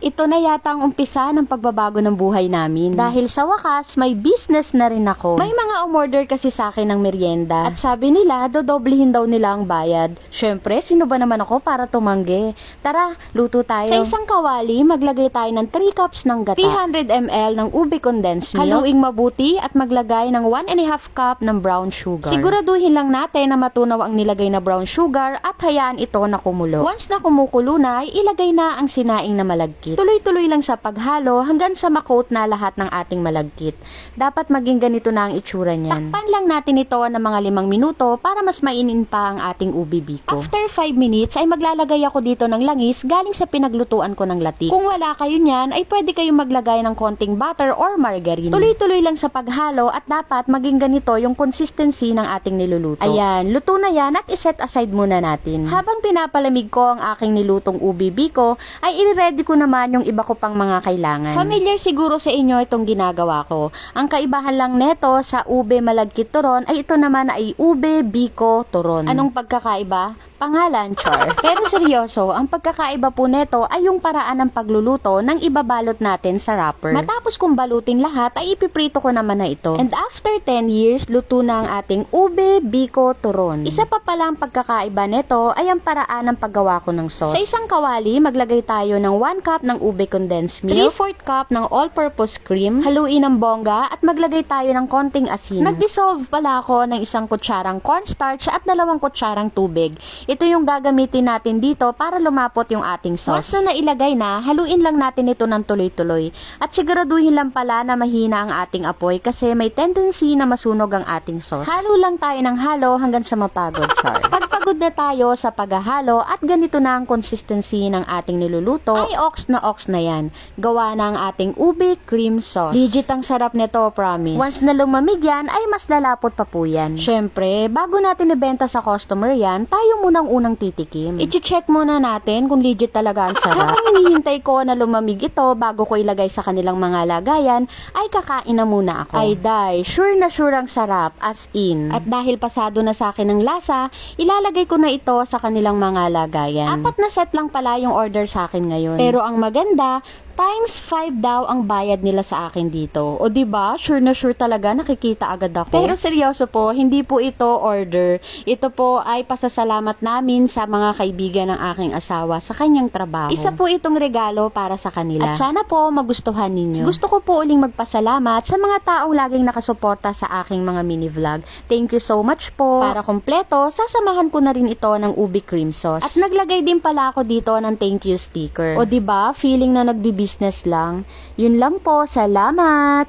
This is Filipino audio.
ito na yata ang umpisa ng pagbabago ng buhay namin. Dahil sa wakas, may business na rin ako. May mga umorder kasi sa akin ng merienda. At sabi nila, dodoblihin daw nila ang bayad. Syempre, sino ba naman ako para tumanggi? Tara, luto tayo. Sa isang kawali, maglagay tayo ng 3 cups ng gata, 300 ml ng ube condensed milk, haluing mabuti at maglagay ng 1.5 cup ng brown sugar. Siguraduhin lang natin na matunaw ang nilagay na brown sugar at hayaan ito na kumulo. Once na kumukulo na, ilagay na ang sinaing na malagkit. Tuloy-tuloy lang sa paghalo hanggang sa makoat na lahat ng ating malagkit. Dapat maging ganito na ang itsura niyan. Takpan lang natin ito ng mga 5 minuto para mas mainin pa ang ating ube biko. After 5 minutes ay maglalagay ako dito ng langis galing sa pinaglutuan ko ng latik. Kung wala kayo niyan ay pwede kayong maglagay ng konting butter or margarine. Tuloy-tuloy lang sa paghalo at dapat maging ganito yung consistency ng ating niluluto. Ayan, luto na yan at iset aside muna natin. Habang pinapalamig ko ang aking nilutong ube biko ay i-ready ko naman yung iba ko pang mga kailangan. Familiar siguro sa inyo itong ginagawa ko. Ang kaibahan lang neto sa ube malagkit turon ay ito naman ay ube biko turon. Anong pagkakaiba? Pangalan, char. Pero seryoso, ang pagkakaiba po neto ay yung paraan ng pagluluto ng ibabalot natin sa wrapper. Matapos kong balutin lahat ay ipiprito ko naman na ito. And after 10 years, luto na ang ating ube biko turon. Isa pa pala ang pagkakaiba neto ay ang paraan ng paggawa ko ng sauce. Sa isang kawali, maglagay tayo ng 1 cup ng ube condensed milk, 3/4 cup ng all-purpose cream, haluin ng bongga at maglagay tayo ng konting asin. Nag-dissolve pala ako ng 1 kutsarang cornstarch at 2 kutsarang tubig. Ito yung gagamitin natin dito para lumapot yung ating sauce. Once na nailagay na, haluin lang natin ito ng tuloy-tuloy. At siguraduhin lang pala na mahina ang ating apoy kasi may tendency na masunog ang ating sauce. Halo lang tayo ng halo hanggang sa mapagod, char. Pagpagod na tayo sa paghahalo at ganito na ang consistency ng ating niluluto, ay ox na yan. Gawa na ang ating ube cream sauce. Legit ang sarap nito, promise. Once na lumamig yan, ay mas lalapot pa po yan. Syempre, bago natin ibenta sa customer yan, tayo munang unang titikim. I-check muna natin kung legit talaga ang sarap. Habang hinihintay ko na lumamig ito bago ko ilagay sa kanilang mga lagayan, ay kakain na muna ako. Ay day, sure na sure ang sarap, as in. At dahil pasado na sa akin ng lasa, ilalagay ko na ito sa kanilang mga lagayan. 4 na set lang pala yung order sa akin ngayon. Pero ang maganda, times 5 daw ang bayad nila sa akin dito. O diba, sure na sure talaga nakikita agad ako. Pero seryoso po, hindi po ito order. Ito po ay pasasalamat namin sa mga kaibigan ng aking asawa sa kanyang trabaho. Isa po itong regalo para sa kanila. At sana po magustuhan ninyo. Gusto ko po uling magpasalamat sa mga taong laging nakasuporta sa aking mga mini vlog. Thank you so much po. Para kompleto, sasamahan ko na rin ito ng ube cream sauce. At naglagay din pala ako dito ng thank you sticker. O diba, feeling na nagbi-business lang. Yun lang po, salamat!